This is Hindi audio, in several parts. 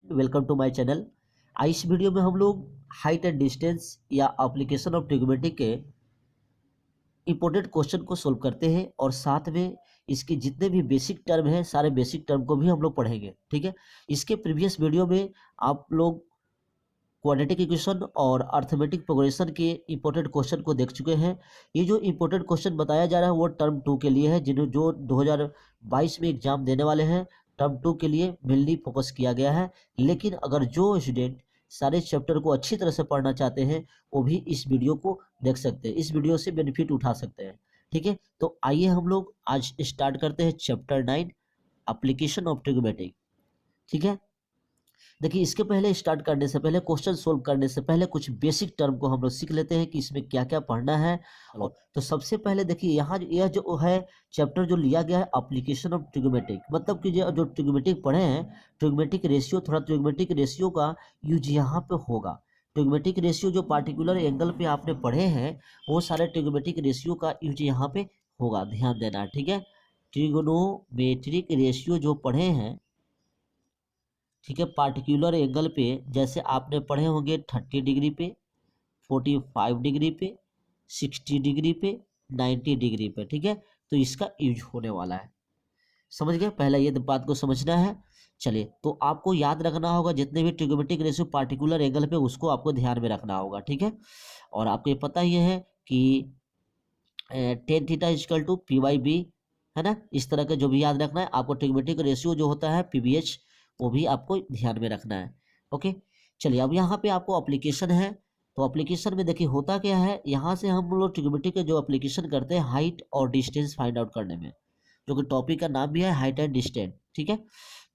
Welcome to my channel. आज इस वीडियो में हम लोग हाइट एंड डिस्टेंस या एप्लीकेशन ऑफ ट्रिग्नोमेट्री के इंपॉर्टेंट क्वेश्चन को सोल्व करते हैं और साथ में इसके जितने भी बेसिक टर्म हैं सारे बेसिक टर्म को भी हम लोग पढ़ेंगे। ठीक है, इसके प्रीवियस वीडियो में आप लोग क्वाड्रेटिक इक्वेशन और अर्थमेटिक प्रोग्रेशन के इंपॉर्टेंट क्वेश्चन को देख चुके हैं। ये जो इंपॉर्टेंट क्वेश्चन बताया जा रहा है वो टर्म 2 के लिए है, जिन्हें जो 2022 में एग्जाम देने वाले हैं टर्म 2 के लिए मेनली फोकस किया गया है। लेकिन अगर जो स्टूडेंट सारे चैप्टर को अच्छी तरह से पढ़ना चाहते हैं वो भी इस वीडियो को देख सकते हैं, इस वीडियो से बेनिफिट उठा सकते हैं। ठीक है, तो आइए हम लोग आज स्टार्ट करते हैं चैप्टर 9 एप्लीकेशन ऑफ ट्रिग्नोमेट्री। ठीक है, देखिए इसके पहले स्टार्ट करने से पहले क्वेश्चन सोल्व करने से पहले कुछ बेसिक टर्म को हम लोग सीख लेते हैं कि इसमें क्या क्या पढ़ना है। तो सबसे पहले देखिए यहाँ यह जो है चैप्टर जो लिया गया है एप्लीकेशन ऑफ ट्रिग्नोमेट्री, मतलब कि जो ट्रिग्नोमेट्री पढ़े हैं ट्रिग्नोमेट्रिक रेशियो, थोड़ा ट्रिग्नोमेट्रिक रेशियो का यूज यहाँ पे होगा। ट्रिग्नोमेट्रिक रेशियो जो पार्टिकुलर एंगल पे आपने पढ़े हैं वो सारे ट्रिग्नोमेट्रिक रेशियो का यूज यहाँ पे होगा, ध्यान देना है। ठीक है, ट्रिग्नोमेट्रिक रेशियो जो पढ़े हैं, ठीक है, पार्टिकुलर एंगल पे जैसे आपने पढ़े होंगे 30 डिग्री पे, 45 डिग्री पे, 60 डिग्री पे, 90 डिग्री पे। ठीक है, तो इसका यूज होने वाला है, समझ गए। पहले ये बात को समझना है। चलिए, तो आपको याद रखना होगा जितने भी ट्रिग्नोमेट्रिक रेशियो पार्टिकुलर एंगल पे उसको आपको ध्यान में रखना होगा। ठीक है, और आपको ये पता ही है कि tan theta equal to P by B, है ना। इस तरह का जो भी याद रखना है आपको। ट्रिग्नोमेट्रिक रेशियो जो होता है पीबीएच वो भी आपको ध्यान में रखना है। ओके, चलिए अब यहाँ पे आपको एप्लीकेशन है, तो एप्लीकेशन में देखिए होता क्या है। यहाँ से हम लोग ट्रिग्नोमेट्री के जो एप्लीकेशन करते हैं हाइट और डिस्टेंस फाइंड आउट करने में, जो कि टॉपिक का नाम भी है हाइट एंड डिस्टेंस। ठीक है,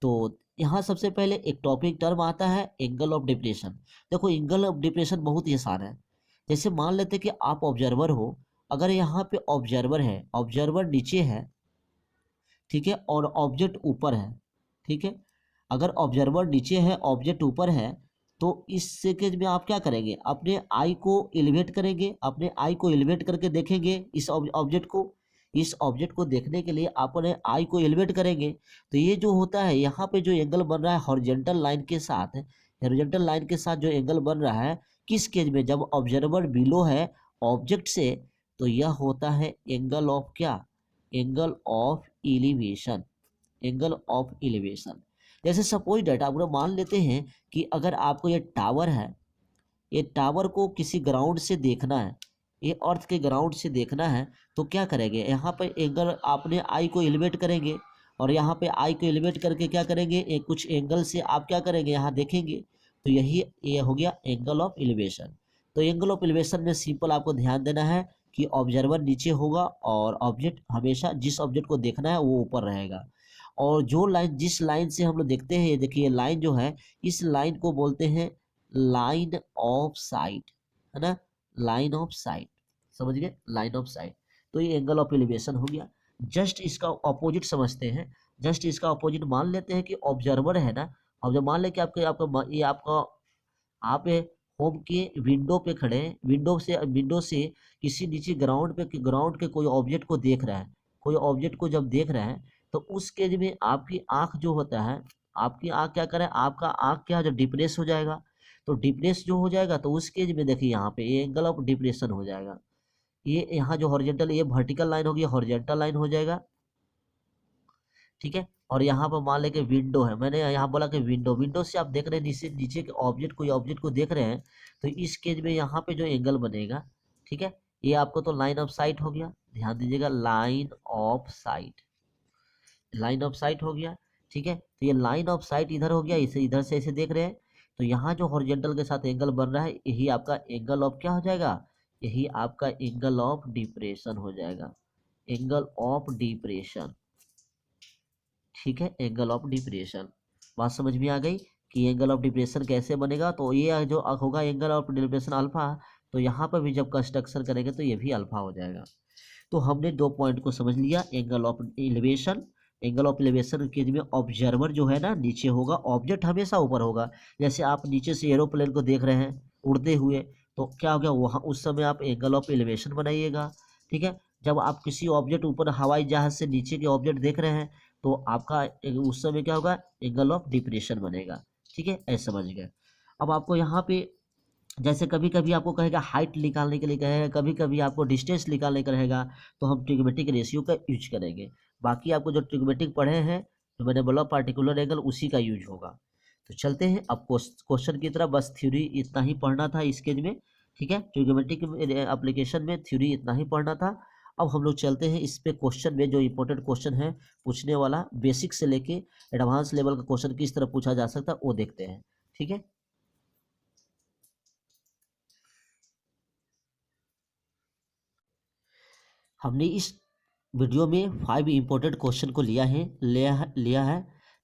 तो यहाँ सबसे पहले एक टॉपिक टर्म आता है एंगल ऑफ डिप्रेशन। देखो एंगल ऑफ डिप्रेशन बहुत ही आसान है। जैसे मान लेते कि आप ऑब्जर्वर हो, अगर यहाँ पे ऑब्जर्वर है, ऑब्जर्वर नीचे है, ठीक है, और ऑब्जेक्ट ऊपर है। ठीक है, अगर ऑब्जर्वर नीचे है ऑब्जेक्ट ऊपर है तो इस केस में आप क्या करेंगे, अपने आई को एलिवेट करेंगे, अपने आई को एलिवेट करके देखेंगे इस ऑब्जेक्ट को। इस ऑब्जेक्ट को देखने के लिए अपने आई को एलिवेट करेंगे तो ये जो होता है यहाँ पे जो एंगल बन रहा है हॉरिजॉन्टल लाइन के साथ, हॉरिजॉन्टल लाइन के साथ जो एंगल बन रहा है किस केस में, जब ऑब्जर्वर बिलो है ऑब्जेक्ट से, तो यह होता है एंगल ऑफ क्या, angle of elevation, angle of elevation. जैसे सपोज डेट आप लोग मान लेते हैं कि अगर आपको ये टावर है, ये टावर को किसी ग्राउंड से देखना है, ये अर्थ के ग्राउंड से देखना है, तो क्या करेंगे, यहाँ पर एंगल आपने आई को एलिवेट करेंगे और यहाँ पे आई को एलिवेट करके क्या करेंगे, एक कुछ एंगल से आप क्या करेंगे यहाँ देखेंगे, तो यही ये हो गया एंगल ऑफ एलिवेशन। तो एंगल ऑफ एलिवेशन में सिंपल आपको ध्यान देना है कि ऑब्जर्वर नीचे होगा और ऑब्जेक्ट हमेशा जिस ऑब्जेक्ट को देखना है वो ऊपर रहेगा। और जो लाइन जिस लाइन से हम लोग देखते हैं, देखिए लाइन जो है इस लाइन को बोलते हैं लाइन ऑफ साइट, है ना, लाइन ऑफ साइट, समझ गए, लाइन ऑफ साइट। तो ये एंगल ऑफ एलिवेशन हो गया। जस्ट इसका ऑपोजिट समझते हैं, जस्ट इसका ऑपोजिट मान लेते हैं कि ऑब्जर्वर है ना, और जब मान ले कि आपके आपका ये आपका आप होम के विंडो पे खड़े हैं, विंडो से किसी नीचे ग्राउंड पे, ग्राउंड के कोई ऑब्जेक्ट को देख रहा है, कोई ऑब्जेक्ट को जब देख रहा है तो उस केस में आपकी आंख जो होता है, आपकी आंख क्या करे, आपका आंख क्या जो डिप्रेस हो जाएगा, तो डिप्रेस जो हो जाएगा तो उस केस में देखिए यहाँ पे ये एंगल ऑफ डिप्रेशन हो जाएगा। ये यहाँ जो हॉरिजॉन्टल, ये वर्टिकल लाइन होगी, हॉरिजॉन्टल लाइन हो जाएगा। ठीक है, और यहाँ पर मान लें कि विंडो है, मैंने यहाँ बोला कि विंडो से आप देख रहे हैं नीचे नीचे के ऑब्जेक्ट, कोई ऑब्जेक्ट को देख रहे हैं, तो इस केस में यहाँ पे जो एंगल बनेगा, ठीक है, ये आपको तो लाइन ऑफ साइट हो गया, ध्यान दीजिएगा, line of site, line of site हो गया। ठीक है, तो ये लाइन ऑफ साइट इधर हो गया, इसे इधर से ऐसे देख रहे हैं, तो यहाँ जो हॉरिजॉन्टल के साथ एंगल बन रहा है यही आपका एंगल ऑफ क्या हो जाएगा, यही आपका एंगल ऑफ डिप्रेशन हो जाएगा, एंगल ऑफ डिप्रेशन। ठीक है, एंगल ऑफ डिप्रेशन, बात समझ में आ गई कि एंगल ऑफ डिप्रेशन कैसे बनेगा। तो ये जो होगा एंगल ऑफ डिप्रेशन अल्फा, तो यहाँ पर भी जब कंस्ट्रक्शन करेंगे तो ये भी अल्फा हो जाएगा। तो हमने दो पॉइंट को समझ लिया, angle of elevation, angle of elevation के में ऑब्जर्वर जो है ना नीचे होगा, ऑब्जेक्ट हमेशा ऊपर होगा। जैसे आप नीचे से एरोप्लेन को देख रहे हैं उड़ते हुए, तो क्या हो गया वहाँ उस समय आप एंगल ऑफ एलिवेशन बनाइएगा। ठीक है, जब आप किसी ऑब्जेक्ट ऊपर हवाई जहाज से नीचे के ऑब्जेक्ट देख रहे हैं तो आपका उस समय क्या होगा, एंगल ऑफ डिप्रेशन बनेगा। ठीक है, ऐसे समझ गए। अब आपको यहाँ पे जैसे कभी कभी आपको कहेगा हाइट निकालने के लिए कहेगा, कभी कभी आपको डिस्टेंस निकालने का रहेगा, तो हम ट्रिग्मेटिक रेशियो का यूज करेंगे। बाकी आपको जो ट्रिग्मेटिक पढ़े हैं, जो मैंने बोला पार्टिकुलर एंगल, उसी का यूज होगा। तो चलते हैं अब क्वेश्चन की तरफ। बस थ्योरी इतना ही पढ़ना था इस केज में, ठीक है। ट्रिग्मेटिक एप्लीकेशन में थ्योरी इतना ही पढ़ना था। अब हम लोग चलते हैं इस पे क्वेश्चन में, जो इंपॉर्टेंट क्वेश्चन है पूछने वाला, बेसिक से लेके एडवांस लेवल का क्वेश्चन किस तरह पूछा जा सकता है वो देखते हैं, ठीक है। हमने इस वीडियो में 5 इंपॉर्टेंट क्वेश्चन को लिया है,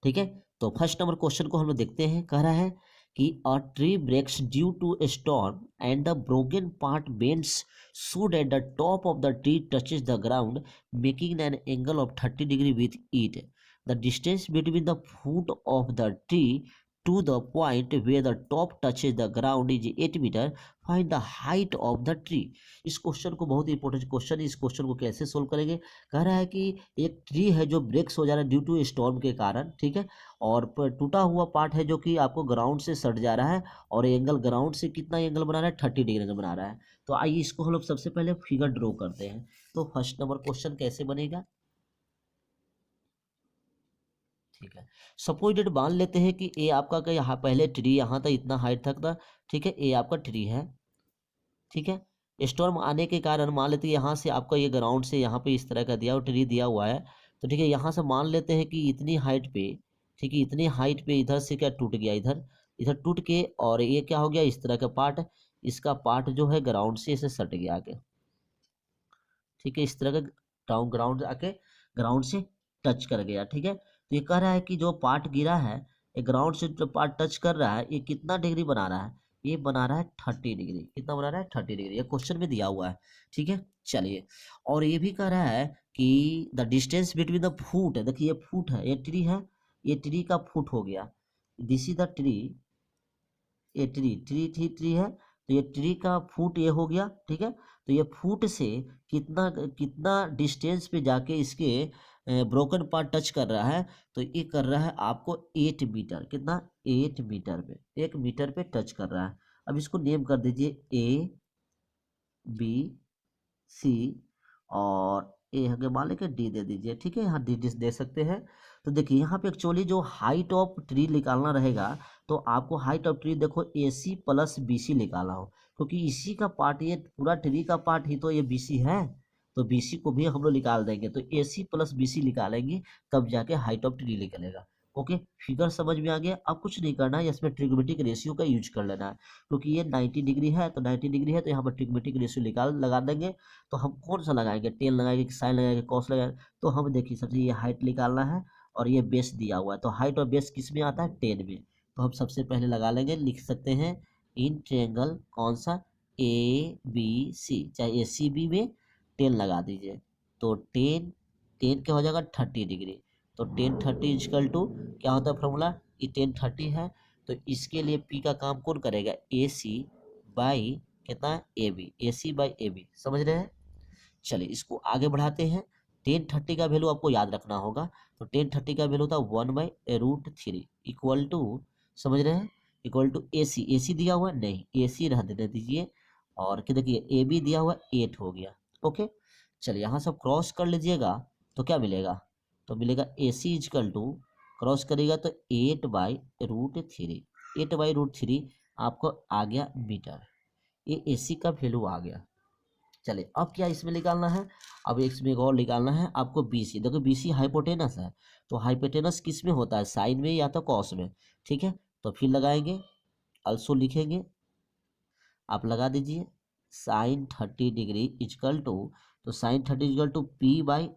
ठीक है। तो फर्स्ट नंबर क्वेश्चन को हम लोग देखते हैं। कह रहा है कि a tree breaks due to a storm and the broken part bends so that the top of the tree touches the ground making an angle of 30 degree with it. The distance between the foot of the tree to the point where the top touches the ground is 8 metre. Find the height of the tree. इस क्वेश्चन को, बहुत इंपॉर्टेंट क्वेश्चन है, इस क्वेश्चन को कैसे सोल्व करेंगे। कह रहा है कि एक ट्री है जो ब्रेक्स हो जा रहा है ड्यू टू स्टॉर्म के कारण, ठीक है, और टूटा हुआ पार्ट है जो कि आपको ग्राउंड से सट जा रहा है, और एंगल ग्राउंड से कितना एंगल बना रहा है, 30 डिग्री एंगल बना रहा है। तो आइए इसको हम लोग सबसे पहले फिगर ड्रॉ करते हैं। तो फर्स्ट नंबर क्वेश्चन कैसे बनेगा, ठीक है। सपोज मान लेते हैं कि ए आपका का यहाँ पहले ट्री यहाँ था, इतना हाइट तक था, ठीक है, ए आपका ट्री है, ठीक है। स्टॉर्म आने के कारण मान लेते हैं यहाँ से आपका ये ग्राउंड से यहाँ पे इस तरह का दिया हुआ ट्री दिया हुआ है, तो ठीक है, यहाँ से मान लेते हैं कि इतनी हाइट पे, ठीक है, इतनी हाइट पे इधर से क्या टूट गया, इधर इधर टूट के, और ये क्या हो गया, इस तरह का पार्ट, इसका पार्ट जो है ग्राउंड से इसे सट गया आगे, ठीक है, इस तरह का डाउन ग्राउंड आके ग्राउंड से टच कर गया, ठीक है। तो ये कह रहा है कि जो पार्ट गिरा है, ये ग्राउंड से जो पार्ट टच कर रहा है, ये कितना डिग्री बना रहा है, ये बना रहा है 30 डिग्री। कितना बना रहा है, 30 डिग्री, ये क्वेश्चन में दिया हुआ है, ठीक है। चलिए, और ये भी कह रहा है कि the distance between the foot, देखिए ये फुट है, ये ट्री है, ये ट्री का फुट हो गया, दिस इज द ट्री, ये ट्री है, तो ये ट्री का फुट ये हो गया, ठीक है। तो ये फुट से कितना कितना डिस्टेंस पे जाके इसके ब्रोकन पार्ट टच कर रहा है, तो ये कर रहा है आपको 8 मीटर। कितना, 8 मीटर पे, 1 मीटर पे टच कर रहा है। अब इसको नेम कर दीजिए ए बी सी, और ए आगे मान लेके डी दे दीजिए, ठीक है, यहाँ डी दे सकते हैं। तो देखिए यहाँ पे एक्चुअली जो हाइट ऑफ ट्री निकालना रहेगा, तो आपको हाइट ऑफ ट्री देखो ए सी प्लस बी सी निकाला हो, क्योंकि इसी का पार्ट, ये पूरा ट्री का पार्ट ही तो ये बी सी है, तो बी सी को भी हम लोग निकाल देंगे, तो A C plus B C निकालेंगे, तब जाके हाइट ऑफ ट्री निकलेगा। ओके, फिगर समझ में आ गया। अब कुछ नहीं करना है, इसमें ट्रिग्मेटिक रेशियो का यूज कर लेना है, क्योंकि ये 90 डिग्री है, तो 90 डिग्री है, तो यहाँ पर ट्रिग्मेटिक रेशियो लगा देंगे। तो हम कौन सा लगाएंगे, टेन लगाएंगे कि साइन लगाएंगे, कॉस लगाएंगे। तो हम देखिए, सबसे ये हाइट निकालना है, और ये बेस दिया हुआ है, तो हाइट और बेस किस में आता है, 10 में। तो हम सबसे पहले लगा लेंगे, लिख सकते हैं इन ट्रायंगल कौन सा, ए बी सी, चाहे ए सी बी में 10 लगा दीजिए, तो 10 10 क्या हो जाएगा, 30 डिग्री। तो 10 30 इजकल टू क्या होता है फॉर्मूला, ये 10 30 है, तो इसके लिए पी का काम कौन करेगा, ए सी बाई कितना, A B, A C by A B, समझ रहे हैं। चलिए इसको आगे बढ़ाते हैं। 10 30 का वैल्यू आपको याद रखना होगा, तो 10 30 का वैल्यू था 1/√3 इक्वल टू, समझ रहे हैं, इक्वल टू ए सी दिया हुआ है, नहीं ए सी रह देने दीजिए, और क्या देखिए ए बी दिया हुआ 8 हो गया। ओके, चलिए यहाँ सब क्रॉस कर लीजिएगा, तो क्या मिलेगा, तो मिलेगा ए सी इजकल टू, क्रॉस करेगा तो 8/√3, 8/√3 आपको आ गया मीटर, ये ए सी का वैल्यू आ गया। चलिए अब क्या इसमें निकालना है, अब इसमें एक और निकालना है आपको बी सी। देखो बी सी हाइपोटेनस है, तो हाइपोटेनस किस में होता है, साइन में या तो कॉस में, ठीक है। तो फिर लगाएंगे, अल्सो लिखेंगे, आप लगा दीजिए साइन 30 डिग्री इजकल टू, तो sine 30 is equal to P by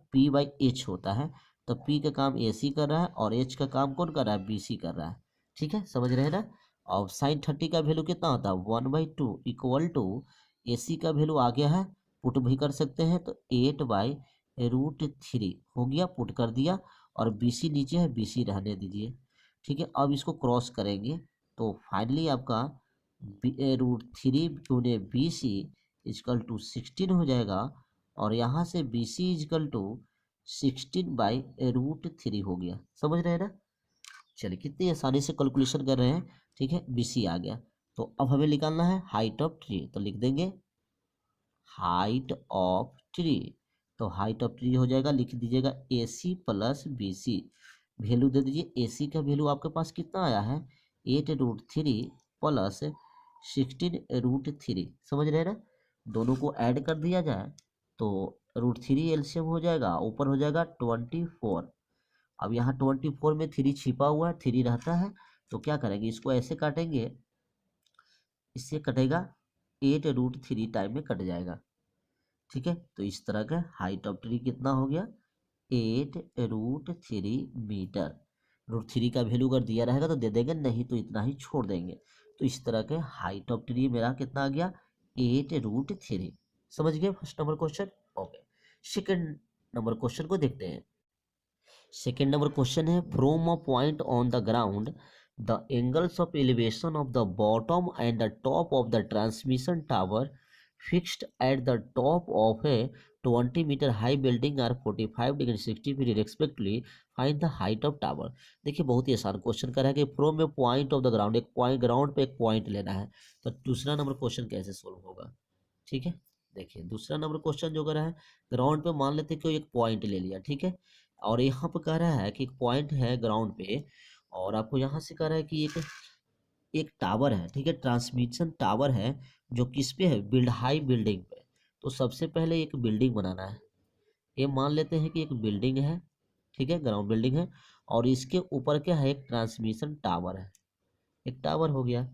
H होता है, तो पी का काम ए सी कर रहा है, और एच का काम कौन कर रहा है, बी सी कर रहा है, ठीक है, समझ रहे हैं ना। और साइन 30 का वैल्यू कितना होता है, 1/2 इक्वल टू ए सी का वैल्यू आ गया है, पुट भी कर सकते हैं, तो 8/√3 हो गया, पुट कर दिया, और बी सी नीचे है, बी सी रहने दीजिए, ठीक है। अब इसको क्रॉस करेंगे, तो फाइनली आपका √3 गुने बी सी इजकल टू 16 हो जाएगा, और यहाँ से बी सी इजकल टू 16/√3 हो गया, समझ रहे हैं ना। चलिए कितनी आसानी से कैलकुलेशन कर रहे हैं। ठीक है, BC आ गया। तो अब हमें निकालना है हाइट ऑफ ट्री, तो लिख देंगे हाइट ऑफ ट्री। तो हाइट ऑफ ट्री हो जाएगा, लिख दीजिएगा AC प्लस BC। वैल्यू दे दीजिए। AC का वैल्यू आपके पास कितना आया है 8√3 प्लस 16√3। समझ रहे हैं ना, दोनों को ऐड कर दिया जाए तो √3 एलसीएम हो जाएगा, ऊपर हो जाएगा 24। अब यहाँ 24 में 3 छिपा हुआ है, 3 रहता है, तो क्या करेंगे, इसको ऐसे काटेंगे, इससे कटेगा 8√3 टाइम में कट जाएगा। ठीक है, तो इस तरह का हाइट ऑफ ट्री कितना हो गया 8√3 मीटर। √3 का वैल्यू अगर दिया रहेगा तो दे देंगे, नहीं तो इतना ही छोड़ देंगे। तो इस तरह के हाइट ऑफ ट्री मेरा कितना आ गया 8√3। समझ गए first number question. Okay, second number question को देखते हैं। सेकेंड नंबर क्वेश्चन है from a point on the ground the angles of elevation of the bottom and the top of the transmission tower fixed at the top of a 20 metre high building are 45 degree 60 degree respectively, find the height of tower. देखिए बहुत ही आसान क्वेश्चन कर रहा है कि from A point of the ground, एक पॉइंट ग्राउंड पे एक पॉइंट लेना है। तो दूसरा नंबर क्वेश्चन कैसे सोल्व होगा। ठीक है, देखिए दूसरा नंबर क्वेश्चन जो कर रहा है ग्राउंड पे, मान लेते हैं कि एक पॉइंट ले लिया। ठीक है, और यहाँ पे कह रहा है कि एक पॉइंट है ग्राउंड पे, और आपको यहाँ से कह रहा है कि एक एक टावर है। ठीक है, ट्रांसमिशन टावर है, जो किस पे है हाई बिल्डिंग पे। तो सबसे पहले एक बिल्डिंग बनाना है। ये मान लेते हैं कि एक बिल्डिंग है। ठीक है, ग्राउंड बिल्डिंग है, और इसके ऊपर क्या है एक ट्रांसमिशन टावर है। एक टावर हो गया,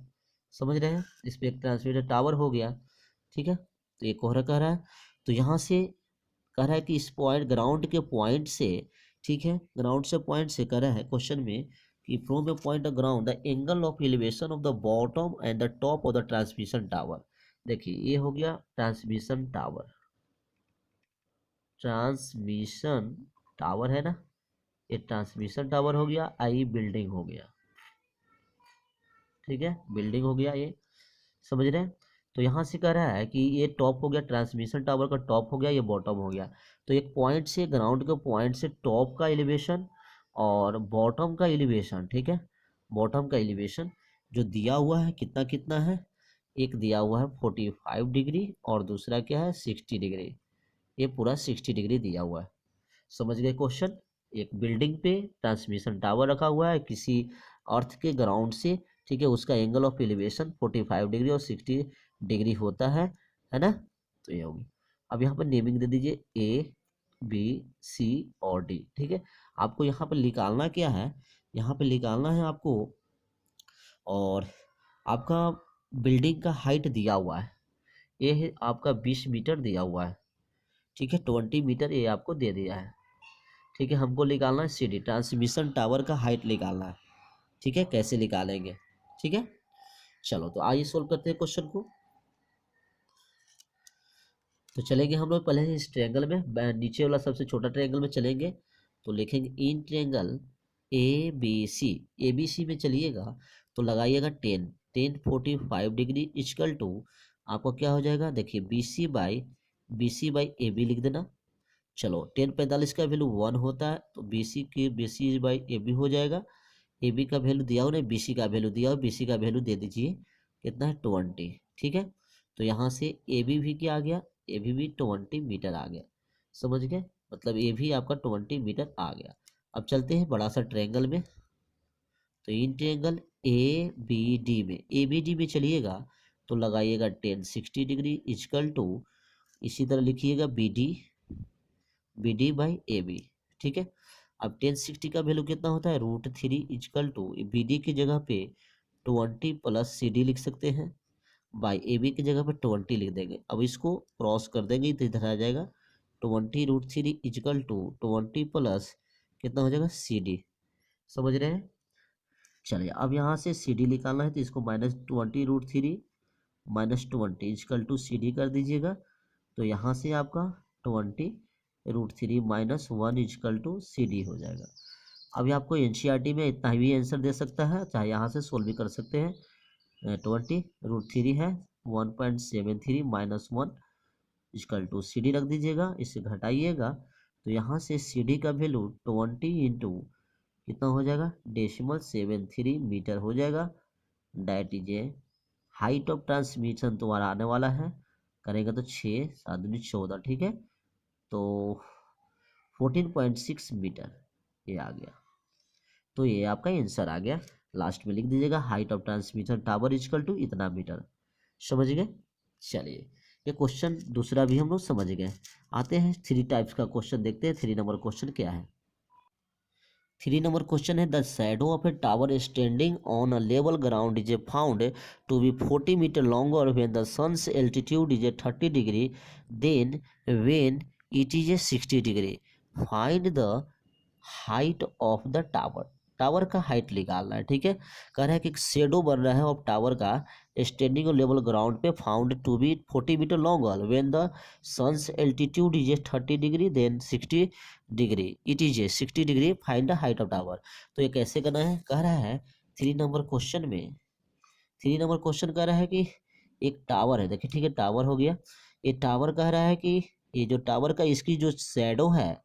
समझ रहे हैं, इस पे एक ट्रांसमिटर टावर हो गया। ठीक है, तो एक और कह रहा है, तो यहाँ से कह रहा है कि इस पॉइंट ग्राउंड के पॉइंट से, ठीक है, ग्राउंड से पॉइंट से कह रहा है क्वेश्चन में कि from A point of ground the angle of elevation of the bottom and the top of the transmission tower. देखिए ये हो गया ट्रांसमिशन टावर, ट्रांसमिशन टावर है ना, ये ट्रांसमिशन टावर हो गया, आई बिल्डिंग हो गया। ठीक है, बिल्डिंग हो गया ये, समझ रहे हैं। तो यहाँ से कह रहा है कि ये टॉप हो गया, ट्रांसमिशन टावर का टॉप हो गया, ये बॉटम हो गया। तो एक पॉइंट से, ग्राउंड के पॉइंट से टॉप का एलिवेशन और बॉटम का एलिवेशन, ठीक है, बॉटम का एलिवेशन जो दिया हुआ है कितना कितना है, एक दिया हुआ है 45 डिग्री और दूसरा क्या है 60 डिग्री। ये पूरा 60 डिग्री दिया हुआ है। समझ गए क्वेश्चन। एक बिल्डिंग पे ट्रांसमिशन टावर रखा हुआ है किसी अर्थ के ग्राउंड से। ठीक है, उसका एंगल ऑफ एलिवेशन 45 डिग्री और 60 डिग्री होता है ना। तो ये होगी। अब यहाँ पर नेमिंग दे दीजिए A, B, C और D। ठीक है, आपको यहाँ पर निकालना क्या है, यहाँ पर निकालना है आपको, और आपका बिल्डिंग का हाइट दिया हुआ है, ये है आपका 20 मीटर दिया हुआ है। ठीक है, 20 मीटर ये आपको दे दिया है। ठीक है, हमको निकालना है CD ट्रांसमिशन टावर का हाइट निकालना है। ठीक है, कैसे निकालेंगे। ठीक है, चलो तो आइए सोल्व करते हैं क्वेश्चन को। तो चलेंगे हम लोग पहले इस ट्रायंगल में, नीचे वाला सबसे छोटा ट्रायंगल में चलेंगे। तो लिखेंगे इन ट्रायंगल ABC में चलिएगा तो लगाइएगा 10 45 डिग्री इक्वल टू आपको क्या हो जाएगा, देखिए BC बाई AB लिख देना। चलो 10 45 का वैल्यू 1 होता है, तो BC बाई AB हो जाएगा। AB का वैल्यू दिया हो, नहीं BC का वैल्यू दिया हो, BC का वैल्यू दे दीजिए कितना है 20। ठीक है, तो यहाँ से AB भी क्या आ गया, AB भी 20 मीटर आ गया। समझ गए, मतलब ये भी आपका 20 मीटर आ गया। अब चलते हैं बड़ा सा ट्रायंगल में। तो इन ट्रायंगल ABD में चलिएगा तो लगाइएगा 10 60 डिग्री इक्वल टू, इसी तरह लिखिएगा BD बाई AB। ठीक है, अब 1060 का वैल्यू कितना होता है √3 इक्वल टू BD की जगह पे 20 प्लस CD लिख सकते हैं, बाई AB की जगह पे 20 लिख देंगे। अब इसको क्रॉस कर देंगे तो इधर आ जाएगा 20√3 इक्वल टू 20 प्लस कितना हो जाएगा CD। समझ रहे हैं। चलिए अब यहाँ से CD निकालना है, तो इसको -20√3 -20 इक्वल टू CD कर दीजिएगा। तो यहाँ से आपका 20√3 -1 इक्वल टू CD हो जाएगा। अभी आपको NCERT में इतना भी आंसर दे सकता है, चाहे यहाँ से सोल्व भी कर सकते हैं। 20√3 है 1.73 -1 इक्वल टू CD रख दीजिएगा, इसे घटाइएगा। तो यहाँ से CD का वैल्यू 20 इंटू कितना हो जाएगा 0.73 मीटर हो जाएगा। That is a height of transmission तुम्हारा आने वाला है, करेंगे तो 6 7 14, ठीक है, तो 14.6 मीटर ये आ गया। तो ये आपका आंसर आ गया। लास्ट में लिख दीजिएगा height of transmission tower equal to इतना मीटर। समझ गए। चलिए ये क्वेश्चन दूसरा भी हम लोग समझ गए। आते हैं 3 टाइप्स का क्वेश्चन देखते हैं। 3 नंबर क्वेश्चन क्या है। 3 नंबर क्वेश्चन है the shadow of a tower standing on a level ground is a found to be 40 metre longer when the sun's altitude is a 30 degree than when it is a 60 degree find the height of the tower. Tower का हाइट निकालना है, ठीक है। कह रहा है कि एक शेडो बन रहा है ऑफ टावर का स्टैंडिंग ऑन लेवल ग्राउंड पे found to be 40 metre longer when the sun's altitude is a 30 degree than 60 degree it is a 60 degree find the height of tower. तो ये कैसे करना है, कह रहा है 3 नंबर क्वेश्चन में। 3 नंबर क्वेश्चन कह रहा है कि एक टावर है, देखिए ठीक है, टावर हो गया। ये टावर कह रहा है कि ये जो टावर का इसकी जो शैडो है,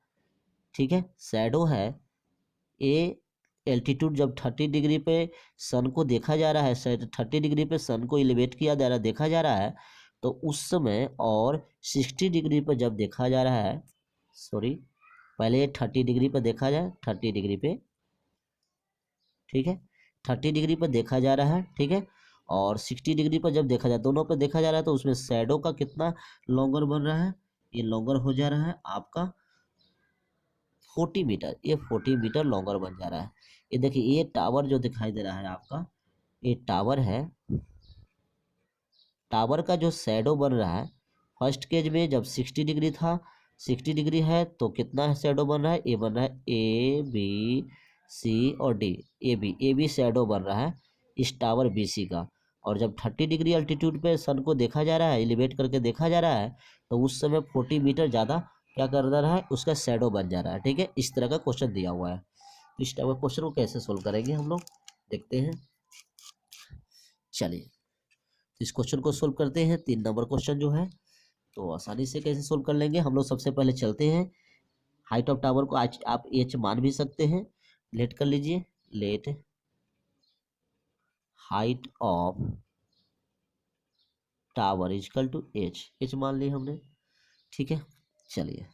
ठीक है, शैडो है, ये एल्टीट्यूड जब 30 डिग्री पे सन को देखा जा रहा है, 30 डिग्री पे सन को एलिवेट किया जा रहा है, देखा जा रहा है, तो उस समय और 60 डिग्री पर जब देखा जा रहा है, सॉरी पहले 30 डिग्री पर देखा जाए, 30 डिग्री पे, ठीक है, 30 डिग्री पर देखा जा रहा है, ठीक है, और 60 डिग्री पर जब देखा जाए, दोनों पर देखा जा रहा है, तो उसमें शैडो का कितना लॉन्गर बन रहा है, ये लॉन्गर हो जा रहा है आपका 40 मीटर, ये 40 मीटर लॉन्गर बन जा रहा है। ये देखिए ये टावर जो दिखाई दे रहा है आपका, ये टावर है। टावर का जो शैडो बन रहा है फर्स्ट केज में जब 60 डिग्री था, 60 डिग्री है तो कितना शैडो बन रहा है, ये बन रहा है ए बी सी और डी, ए बी शैडो बन रहा है इस टावर बी सी का। और जब 30 डिग्री अल्टीट्यूड पे सन को देखा जा रहा है, एलिवेट करके देखा जा रहा है, तो उस समय 40 मीटर ज़्यादा क्या कर रहा है, उसका शैडो बन जा रहा है, ठीक है। इस तरह का क्वेश्चन दिया हुआ है। तो इस टाइप का क्वेश्चन को कैसे सोल्व करेंगे हम लोग, देखते हैं। चलिए इस क्वेश्चन को सोल्व करते हैं। 3 नंबर क्वेश्चन जो है तो आसानी से कैसे सोल्व कर लेंगे हम लोग। सबसे पहले चलते हैं, हाइट ऑफ टावर को आज आप एच मान भी सकते हैं, लेट कर लीजिए, let height of tower is equal to H मान लिया हमने, ठीक है। चलिए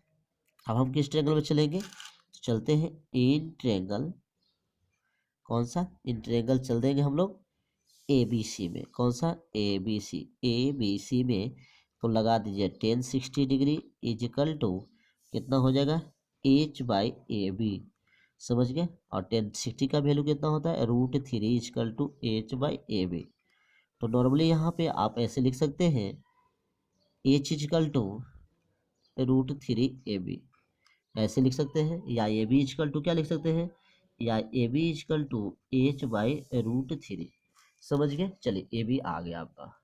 अब हम किस ट्रेंगल में चलेंगे, तो चलते हैं इन ट्रेंगल, कौन सा इन ट्रेंगल चल देंगे हम लोग ए बी सी में, कौन सा ए बी सी में। तो लगा दीजिए 1060 डिग्री इजिकल टू कितना हो जाएगा एच बाई ए बी, समझ गए। और 1060 का वैल्यू कितना होता है √3 is equal to H by A B. तो नॉर्मली यहाँ पे आप ऐसे लिख सकते हैं H is equal to √3 A B, ऐसे लिख सकते हैं, या ए बी इजिकल टू क्या लिख सकते हैं, या A B is equal to H by √3, समझ गए। चलिए ए बी आ गया आपका।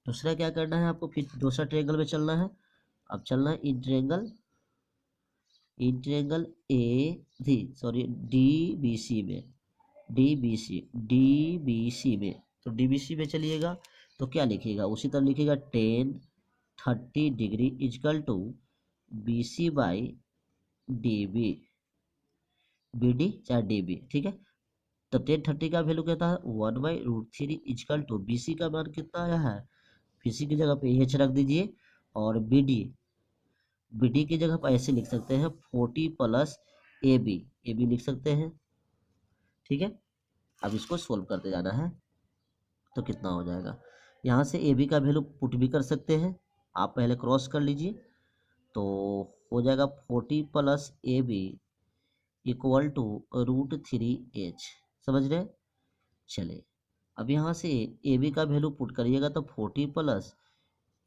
दूसरा क्या करना है आपको, फिर दूसरा ट्रायंगल में चलना है। अब चलना है in triangle A D sorry D B C में, डी बी सी में। तो डी बी सी में चलिएगा तो क्या लिखिएगा, उसी तरह लिखिएगा 1030 degree is equal to B C by D B चाहे डी बी, ठीक है। तो 1030 का वैल्यू कहता है 1/√3 इजकल टू बी सी का मान कितना आया है, बी सी की जगह पे एच रख दीजिए, और बी डी की जगह पर ऐसे लिख सकते हैं 40 प्लस ए बी लिख सकते हैं, ठीक है। अब इसको सोल्व करते जाना है तो कितना हो जाएगा, यहाँ से ए बी का वैल्यू पुट भी कर सकते हैं, आप पहले क्रॉस कर लीजिए, तो हो जाएगा 40 plus A B equal to √3 H, समझ रहे। चले अब यहाँ से ए बी का वैल्यू पुट करिएगा तो 40 plus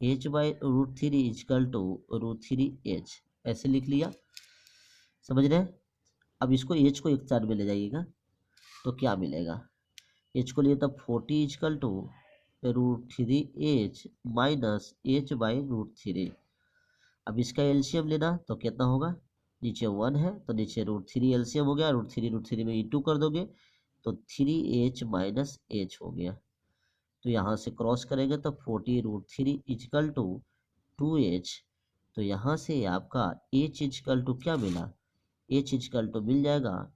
H by √3 is equal to √3 H, ऐसे लिख लिया, समझ रहे। अब इसको एच को एक साइड में ले जाइएगा तो क्या मिलेगा, एच को लिए तब 40 is equal to √3 H minus H by √3। अब इसका एलसीएम लेना तो कितना होगा, नीचे 1 है तो नीचे √3 एलसीएम हो गया, √3 में इंटू कर दोगे तो 3h माइनस एच हो गया। तो यहाँ से क्रॉस करेंगे तो 40√3 इजकल टू 2h। तो यहाँ से आपका h इजकल टू क्या मिला, h इजकल टू मिल जाएगा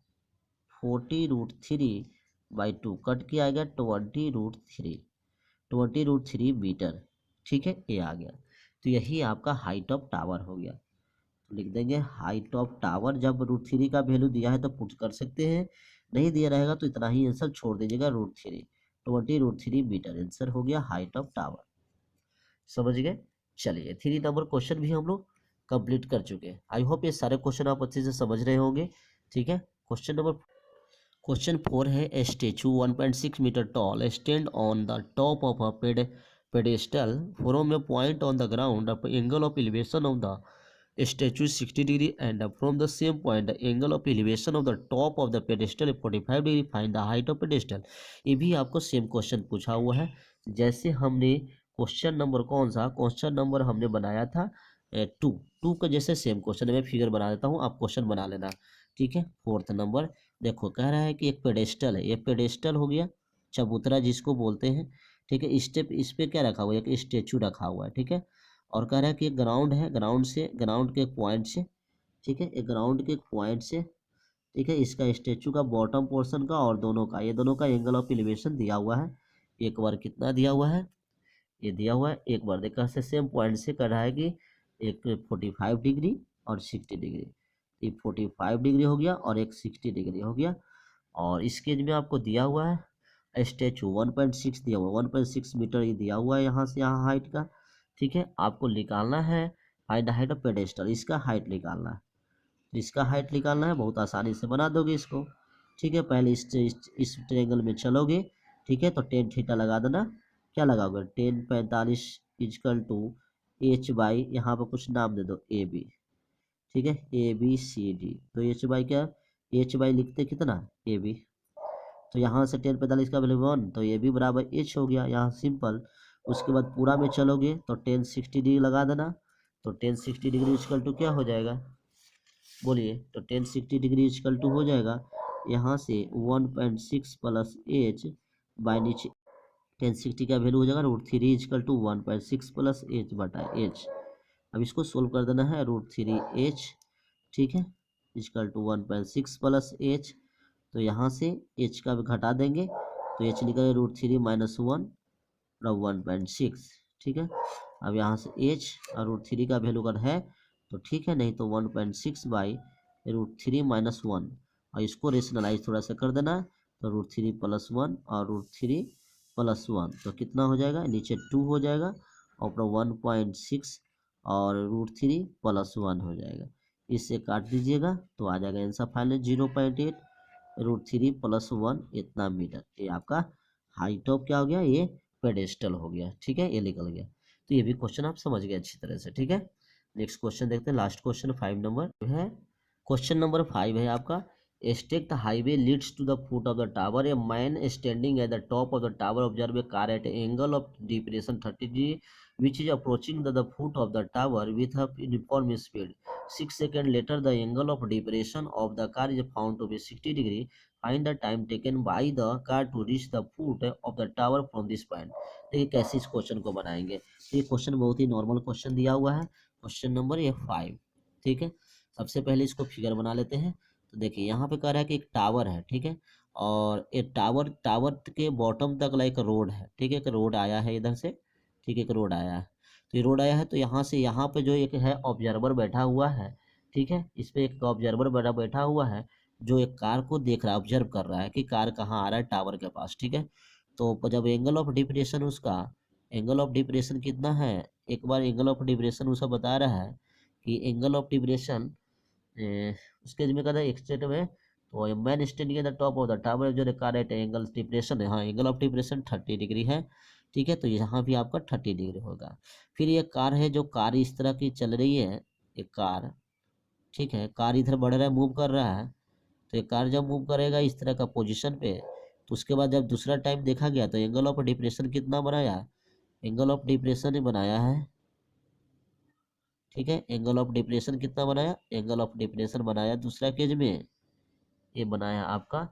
40√3/2 कट किया गया 20√3 मीटर। ठीक है, ये आ गया। तो यही आपका हाइट ऑफ टावर हो गया। तो लिख देंगे हाइट ऑफ टावर। जब √3 का वैल्यू दिया है तो पुट कर सकते हैं, नहीं दिया रहेगा तो इतना ही आंसर छोड़ दीजिएगा √3, 20√3 मीटर आंसर हो गया हाइट ऑफ टावर। समझ गए। चलिए 3 नंबर क्वेश्चन भी हम लोग कंप्लीट कर चुके हैं। आई होप ये सारे क्वेश्चन आप अच्छे से समझ रहे होंगे। ठीक है, क्वेश्चन 4 है a statue 1.6 metre tall stand on the top of a pedestal from a point on the ground. The angle of elevation of the statue is 60 degree and from the same point the angle of elevation of the top of the pedestal is 45 degree. Find the height of pedestal. ये भी आपको सेम क्वेश्चन पूछा हुआ है जैसे हमने क्वेश्चन नंबर कौन सा क्वेश्चन नंबर हमने बनाया था 2 का जैसे सेम क्वेश्चन मैं फिगर बना देता हूँ, आप क्वेश्चन बना लेना। ठीक है, 4th नंबर देखो कह रहा है कि एक पेडेस्टल है, ये पेडेस्टल हो गया चबूतरा जिसको बोलते हैं। ठीक है, स्टेप इस पे क्या रखा हुआ है, एक स्टेचू रखा हुआ है। ठीक है, और कह रहा है कि एक ग्राउंड है, ग्राउंड के एक पॉइंट से, ठीक है, एक ग्राउंड के एक पॉइंट से, ठीक है, इसका स्टेचू का बॉटम पोर्शन का और दोनों का, ये दोनों का एंगल ऑफ एलिवेशन दिया हुआ है। एक बार कितना दिया हुआ है, ये दिया हुआ है एक बार देखा से सेम पॉइंट से कर रहा है कि एक 45 डिग्री और 60 डिग्री, ये 45 डिग्री हो गया और एक 60 डिग्री हो गया। और इस केज में आपको दिया हुआ है स्टेचू 1.6 दिया हुआ, 1.6 मीटर ये दिया हुआ है यहाँ से यहाँ हाइट का। ठीक है, आपको निकालना है फाइंड हाइट ऑफ पेडेस्टल, इसका हाइट निकालना है। तो इसका हाइट निकालना है, बहुत आसानी से बना दोगे इसको। ठीक है, पहले इस ट्रायंगल में चलोगे। ठीक है, तो टेन थीटा लगा देना, क्या लगाओगे 10 45 इजकल टू एच बाई, यहाँ पर कुछ नाम दे दो ए बी। ठीक है, ए बी सी डी, तो एच बाई क्या, एच बाई लिखते कितना ए बी, तो यहाँ से 10 45 का वैल्यू 1, तो ये भी बराबर एच हो गया यहाँ सिंपल। उसके बाद पूरा में चलोगे तो 10 60 डिग्री लगा देना, तो 10 60 डिग्री इजकल टू क्या हो जाएगा, बोलिए, तो 10 60 डिग्री इजकल टू हो जाएगा यहाँ से 1.6 प्लस एच बाई नीचे 10 60 का वैल्यू हो जाएगा √3 इजकल टू 1.6 प्लस एच बटा एच। अब इसको सोल्व कर देना है √3 एच, ठीक है, इजकल टू 1.6 प्लस एच, तो यहाँ से एच का भी घटा देंगे तो एच निकले √3 माइनस 1 और 1.6। ठीक है, अब यहाँ से एच और √3 का वैल्यू अगर है तो ठीक है, नहीं तो 1.6 बाई √3 माइनस 1, और इसको रेशनलाइज थोड़ा सा कर देना, तो √3 प्लस 1 और √3 प्लस 1, तो कितना हो जाएगा, नीचे 2 हो जाएगा और ऊपर 1.6 और √3 प्लस 1 हो जाएगा। इससे काट दीजिएगा तो आ जाएगा आंसर फाइनल 0.8 √3 प्लस 1 इतना मीटर। ये आपका हाइट ऑफ क्या हो गया, ये पेडेस्टल हो गया। ठीक है, ये निकल गया। तो ये भी क्वेश्चन आप समझ गए अच्छी तरह से। ठीक है, नेक्स्ट क्वेश्चन देखते हैं, लास्ट क्वेश्चन 5 नंबर है। क्वेश्चन नंबर 5 है आपका, straight the highway leads to the foot of the tower, a man standing at the top of the tower observe a car at angle of depression 30 degree which is approaching the foot of the tower with a uniform speed. 6 seconds later, the angle of depression of the car is found to be 60 degree. Find the time taken by the car to reach the foot of the tower from this point. देखिए कैसे इस क्वेश्चन को बनाएंगे। ये क्वेश्चन बहुत ही नॉर्मल क्वेश्चन दिया हुआ है, क्वेश्चन नंबर ये 5। ठीक है, सबसे पहले इसको फिगर बना लेते हैं। तो देखिए यहाँ पे कह रहा है कि एक टावर है, ठीक है, और ये टावर के बॉटम तक लाइक रोड है। ठीक है, एक रोड आया है इधर से, ठीक है, एक रोड आया है, तो ये रोड आया है, तो यहाँ से यहाँ पे जो एक है ऑब्जर्वर बैठा हुआ है। ठीक है, इस पे एक ऑब्जर्वर बैठा हुआ है जो एक कार को देख रहा है, ऑब्जर्व कर रहा है कि कार कहाँ आ रहा है टावर के पास। ठीक है, तो जब एंगल ऑफ डिप्रेशन उसका एंगल ऑफ डिप्रेशन कितना है, एक बार एंगल ऑफ डिप्रेशन उसका बता रहा है कि एंगल ऑफ डिप्रेशन उसके में कहता है एक्सटेंट में, तो man standing at the top of the tower जो कार एट एंगल डिप्रेशन है, हाँ एंगल ऑफ डिप्रेशन 30 डिग्री है। ठीक है, तो यहाँ भी आपका 30 डिग्री होगा। फिर ये कार है, जो कार इस तरह की चल रही है, एक कार, ठीक है, कार इधर बढ़ रहा है, मूव कर रहा है, तो ये कार जब मूव करेगा इस तरह का पोजीशन पे, तो उसके बाद जब दूसरा टाइम देखा गया तो एंगल ऑफ डिप्रेशन कितना बनाया, एंगल ऑफ डिप्रेशन बनाया है। ठीक है, एंगल ऑफ डिप्रेशन कितना बनाया, एंगल ऑफ डिप्रेशन बनाया दूसरा केज में, ये बनाया आपका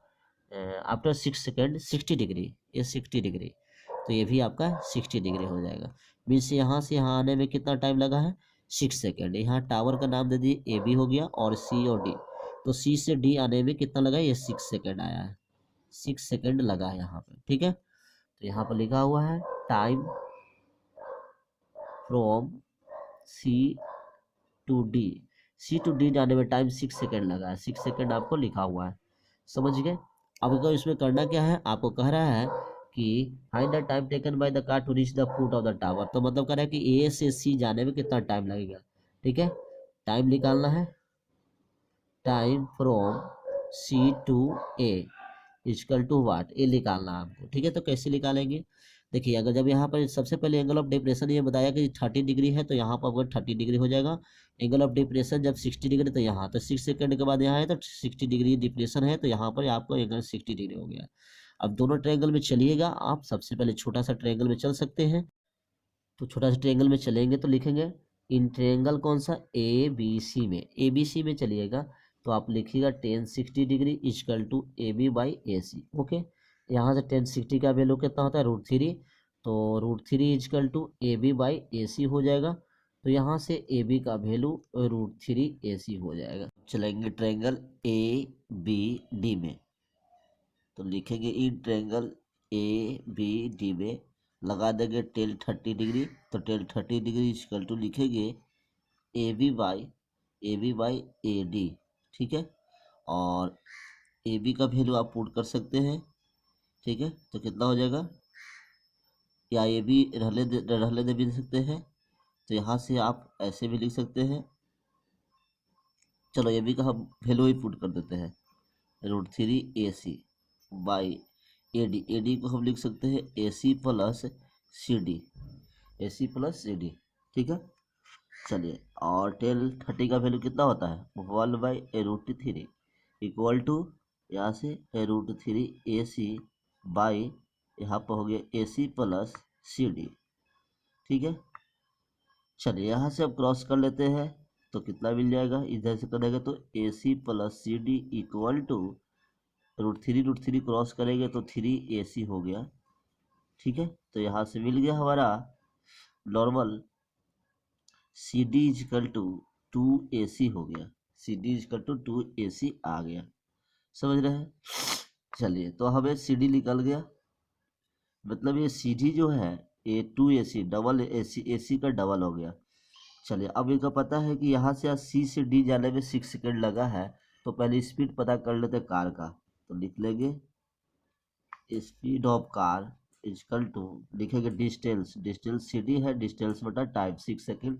आफ्टर 6 सेकेंड 60 डिग्री, ये 60 डिग्री, तो ये भी आपका 60 डिग्री हो जाएगा। मीन्स यहाँ से यहाँ आने में कितना टाइम लगा है, 6 सेकेंड। यहाँ टावर का नाम दे दिए ए बी हो गया और सी और डी, तो सी से डी आने में कितना लगा, ये 6 सेकेंड आया है, 6 सेकेंड लगा है यहाँ पे, ठीक है। तो यहाँ पर लिखा हुआ है time from C to D, C to D जाने में टाइम 6 सेकेंड लगा है, 6 सेकेंड आपको लिखा हुआ है, समझ गए। अब अगर इसमें करना क्या है, आपको कह रहा है कि find the time taken by the car to reach the foot of the tower, तो मतलब कह रहा है कि ए से सी जाने में कितना टाइम लगेगा, ठीक है। टाइम निकालना है, time from C to A equal to what, ये निकालना है आपको, ठीक है। तो कैसे निकालेंगे, देखिए अगर जब यहाँ पर सबसे पहले एंगल ऑफ डिप्रेशन ये बताया कि 30 डिग्री है, तो यहाँ पर अगर 30 डिग्री हो जाएगा। एंगल ऑफ डिप्रेशन जब 60 डिग्री, तो यहाँ तो 6 सेकंड के बाद यहाँ है तो 60 डिग्री डिप्रेशन है, तो यहाँ पर आपको एंगल 60 डिग्री हो गया। अब दोनों ट्रायंगल में चलिएगा आप, सबसे पहले छोटा सा ट्रायंगल में चल सकते हैं। तो छोटा सा ट्रायंगल में चलेंगे तो लिखेंगे इन ट्रायंगल कौन सा, ए बी सी में, ए बी सी में चलिएगा तो आप लिखिएगा tan 60 degree equal to A B by A C, okay. यहाँ से tan 60 का वैल्यू कितना होता है, √3, तो √3 equal to A B by A C हो जाएगा। तो यहाँ से ए बी का वैल्यू √3 ए सी हो जाएगा। चलेंगे ट्रायंगल ए बी डी में, तो लिखेंगे in triangle A B D में लगा देंगे टेल 30 डिग्री, तो टेल 30 डिग्री इक्वल टू लिखेंगे A B by A D, ठीक है। और ए बी का वैल्यू आप पुट कर सकते हैं, ठीक है। तो कितना हो जाएगा, या ए बी रहने दे भी सकते हैं, तो यहाँ से आप ऐसे भी लिख सकते हैं। चलो ए बी का हम वैल्यू ही पुट कर देते हैं, √3 ए सी बाई ए डी को हम लिख सकते हैं ए सी प्लस सी डी, ए सी प्लस सी डी, ठीक है। चलिए, और टेल 30 का वैल्यू कितना होता है, 1/√3 इक्वल टू यहाँ से √3 ए सी बाई यहाँ पर हो गया ए सी प्लस सी डी, ठीक है। चलिए यहाँ से अब क्रॉस कर लेते हैं, तो कितना मिल जाएगा, इधर से करेंगे तो A C plus C D equal to √3 cross करेंगे तो 3 AC हो गया, ठीक है। तो यहाँ से मिल गया हमारा normal C D equal to 2AC हो गया, C D equal to 2AC आ गया, समझ रहे हैं। चलिए, तो हमें सी डी निकल गया, मतलब ये सी डी जो है ये 2AC डबल AC का डबल हो गया। चलिए, अब इनका पता है कि यहाँ से सी से डी जाने में 6 सेकेंड लगा है, तो पहले स्पीड पता कर लेते कार का, तो लिख लेंगे speed of car equal to, लिखेंगे डिस्टेंस सी डी है, डिस्टेंस बटा टाइम 6 सेकेंड,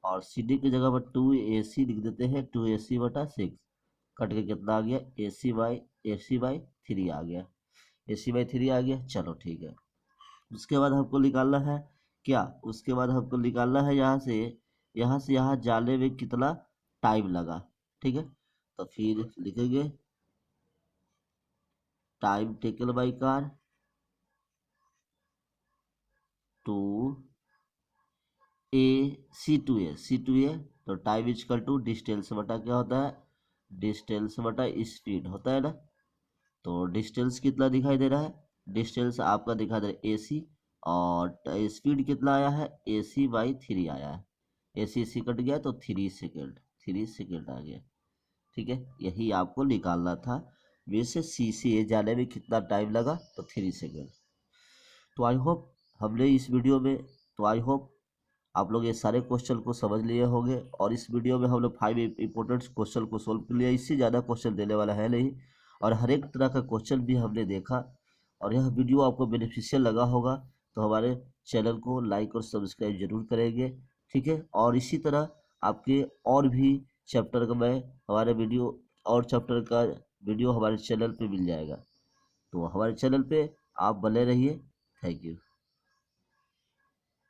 और सी डी की जगह पर 2AC लिख देते हैं, 2AC बटा 6, कट के कितना आ गया, AC बाई 3 आ गया, AC बाई 3 आ गया। चलो ठीक है, उसके बाद हमको निकालना है क्या, उसके बाद हमको निकालना है यहाँ से यहाँ जाने में कितना टाइम लगा, ठीक है। तो फिर लिखेंगे time taken by car to C to A, तो टाइम इक्वल टू डिस्टेंस बटा क्या होता है, डिस्टेंस बटा स्पीड होता है ना। तो डिस्टेंस कितना दिखाई दे रहा है, डिस्टेंस आपका दिखा दे रहा है AC, और स्पीड कितना आया है, AC बाई 3 आया है, AC कट गया तो 3 सेकेंड आ गया, ठीक है। यही आपको निकालना था, वैसे सी से ए जाने में कितना टाइम लगा, तो 3 सेकेंड। तो आई होप हमने इस वीडियो में, तो आई होप आप लोग ये सारे क्वेश्चन को समझ लिए होंगे, और इस वीडियो में हम लोग 5 इंपॉर्टेंट क्वेश्चन को सोल्व कर लिया, इससे ज़्यादा क्वेश्चन देने वाला है नहीं, और हर एक तरह का क्वेश्चन भी हमने देखा। और यह वीडियो आपको बेनिफिशियल लगा होगा तो हमारे चैनल को लाइक और सब्सक्राइब जरूर करेंगे, ठीक है। और इसी तरह आपके और भी चैप्टर का हमारे वीडियो और चैप्टर का वीडियो हमारे चैनल पे मिल जाएगा, तो हमारे चैनल पे आप बने रहिए। Thank you.